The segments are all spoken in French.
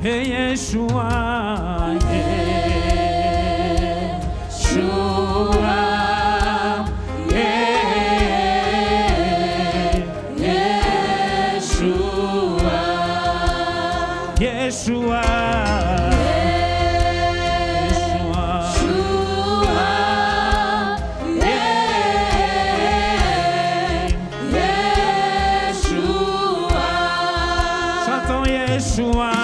Hey Yeshua, Yeshua, chantons Yeshua.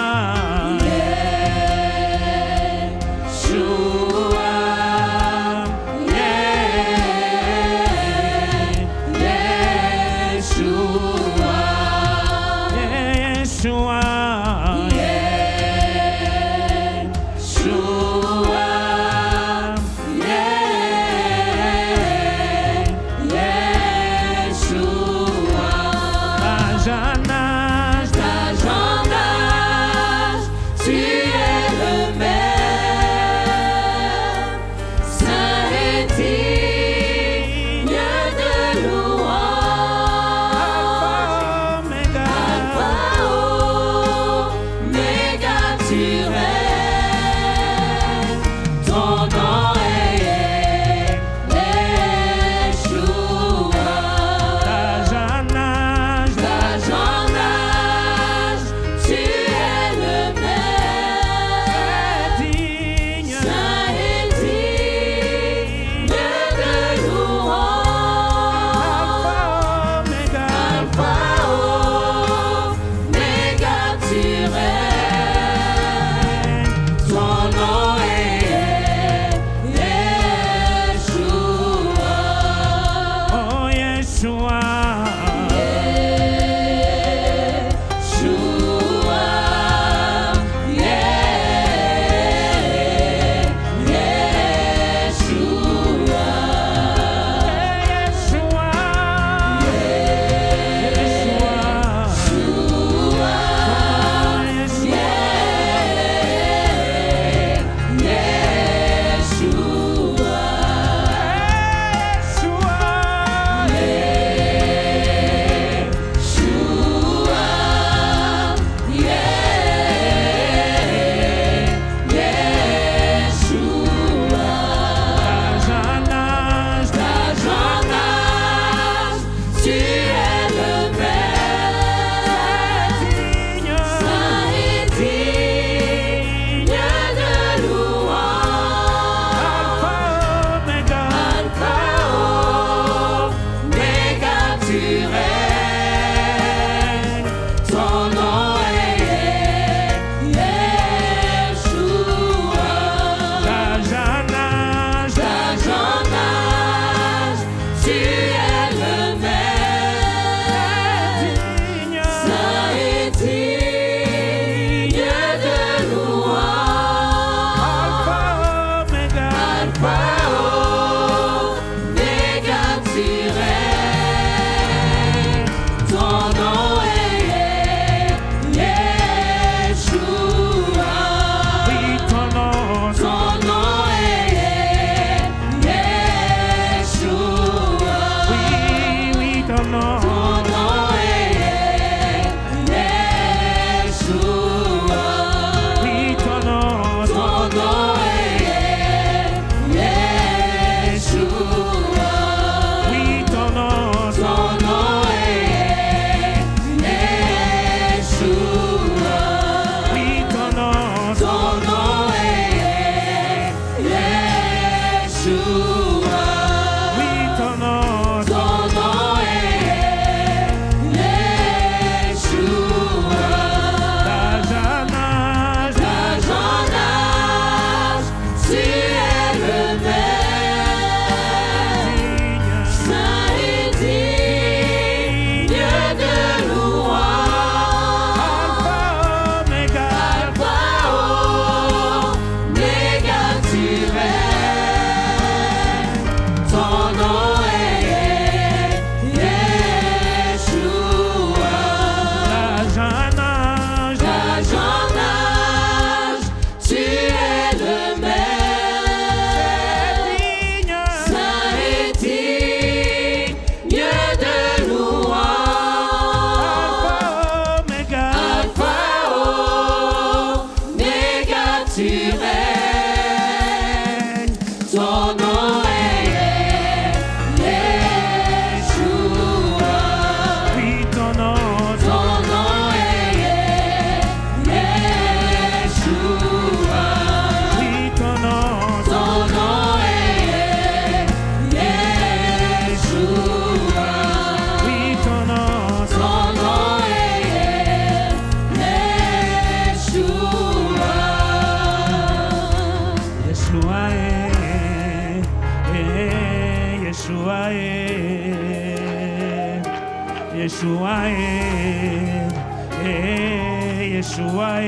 Yeshua,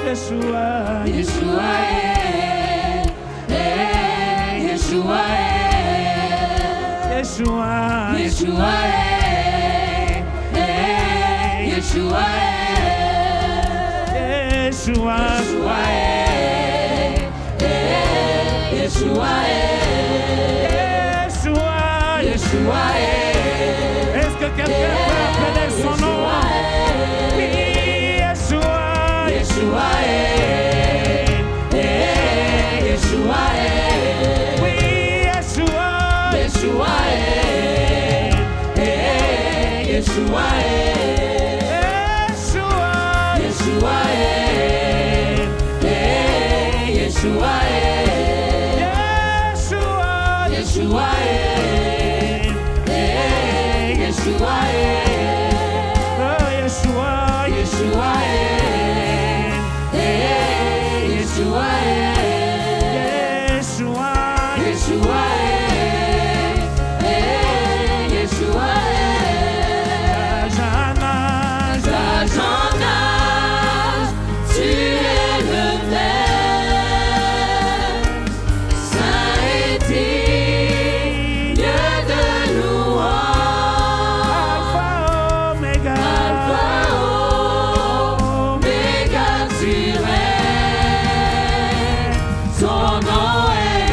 Yeshua, Yeshua, Yeshua, Yeshua, Yeshua, Yeshua, Yeshua, Yeshua, Yeshua, est-ce que quelqu'un peut appeler son nom? Oui, Yeshua, Yeshua, Yeshua, oui, Yeshua, Yeshua, Yeshua, Yeshua, Yeshua, Yeshua, Yeshua, Yeshua, oh Yeshua, Yeshua, Yeshua, Yeshua, Yeshua, Yeshua, tu es le Père, saint et digne de louange. Alpha, Oméga, tu règnes. Ton nom est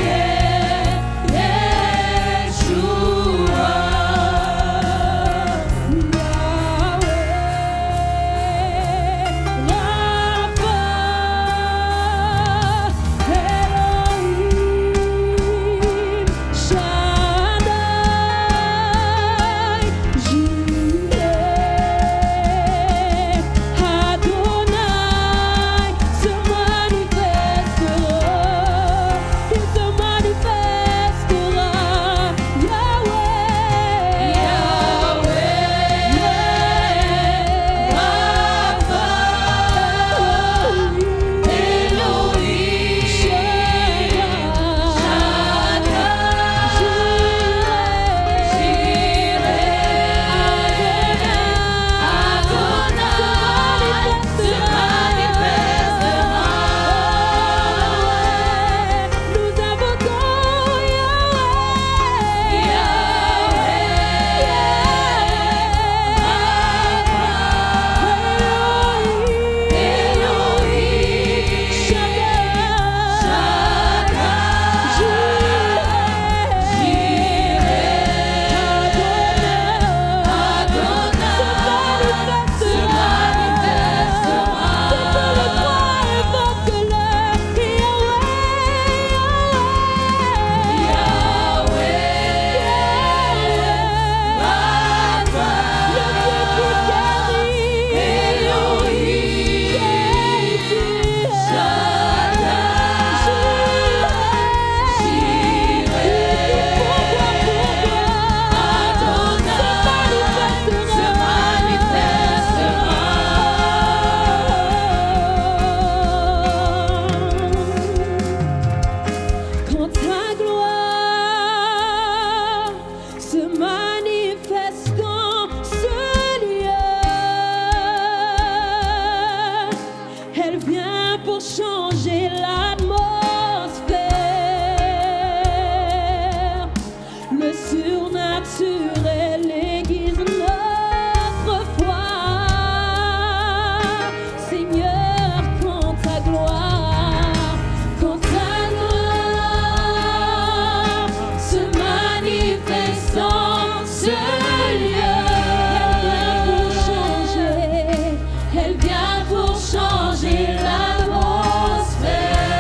Yeshua. Elle vient pour changer l'atmosphère.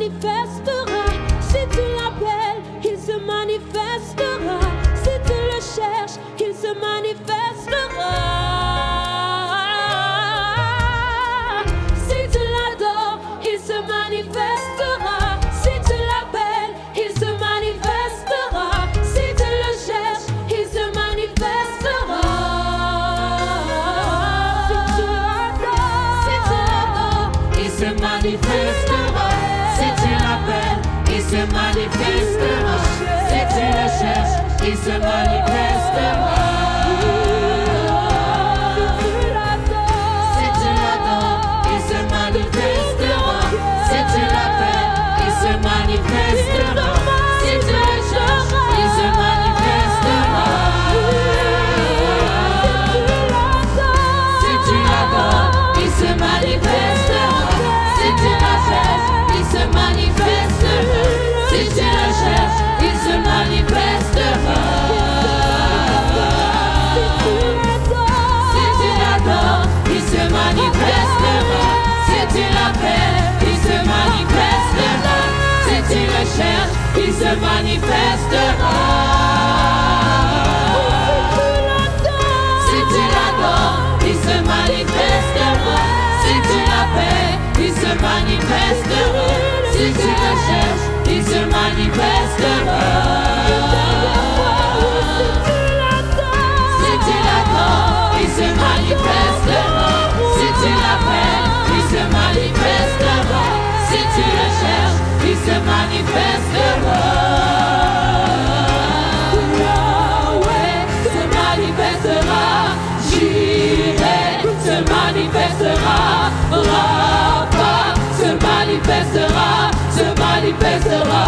manifestera. Si tu l'appelles, il se manifestera. Si tu le cherches, il se manifestera. Si tu l'adores, il se manifestera. Si tu l'appelles, il se manifestera. Si tu le cherches, il se manifestera. Si tu l'adores, il se manifestera. Si tu l'appelles, il se manifestera. Si tu le cherches, il se manifestera. Si tu l'adores, il se manifestera. Si tu l'appelles, il se manifestera. Si tu le cherches, il se manifestera. Si tu l'adores, il se manifestera. Si tu la cherches, il se manifestera. Si tu le cherches, il se manifestera. Si tu l'adores, il se manifestera. Si tu l'appelles, il se manifestera. Si tu le cherches, il se manifestera. Si tu l'adores, il se manifestera. Si tu l'appelles, il se manifestera. Si tu le cherches, il se manifestera. Si tu l'adores, il se manifestera. Si tu l'appelles, il se manifestera. Si tu le cherches, il se manifestera. Yahweh se manifestera. Jireh se manifestera. Rapha se manifestera. Se manifestera.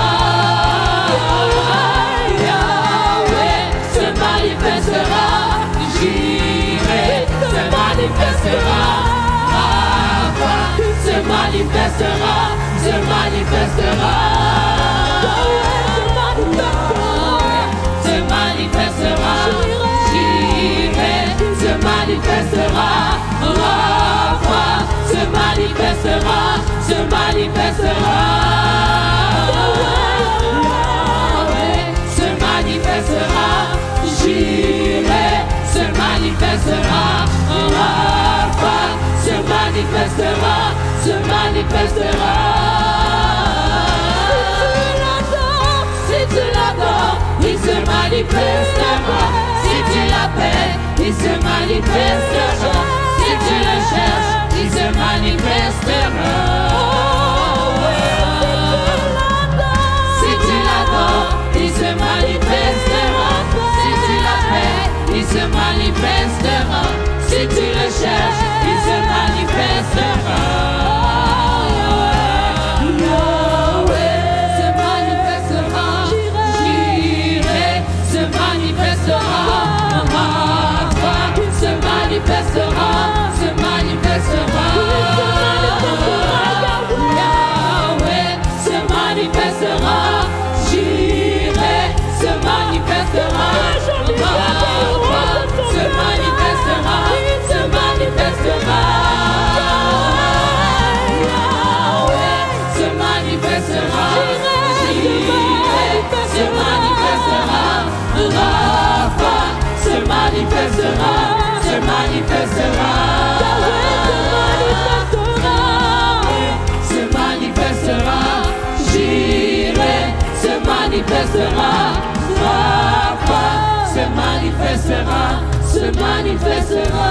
Yahweh se manifestera. Jireh se manifestera. Rapha se manifestera. Se manifestera. Se manifestera. Jireh se manifestera. Rapha se manifestera. Se manifestera. Yahweh se manifestera. Jireh se manifestera. Rapha se manifestera. Se manifestera. Si tu l'adores, il se manifestera. Si tu l'appelles, il se manifestera. Si tu le cherches, il se manifestera. Si tu l'adores, il se manifestera. Si tu l'appelles, il se manifestera. Si tu le cherches, il se manifestera. Yahweh se manifestera. Jireh se manifestera. Rapha se manifestera. Se manifestera. Yahweh se manifestera. Jireh se manifestera. Rapha se manifestera. Se manifestera. Yahweh se manifestera. Jireh se manifestera. Rapha se manifestera. Se manifestera. Se manifestera. Jireh se manifestera. Rapha se manifestera. Se manifestera.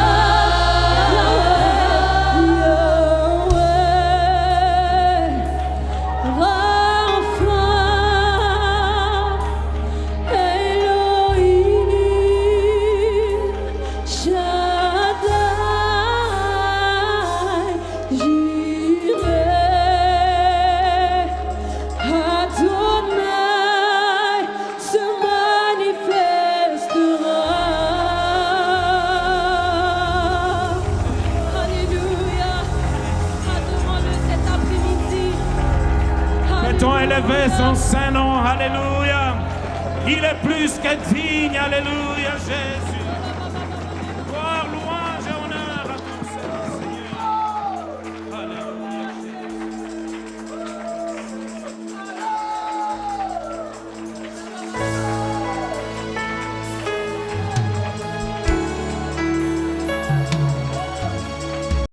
Mettons élever son saint nom, alléluia. Il est plus que digne, alléluia, Jésus.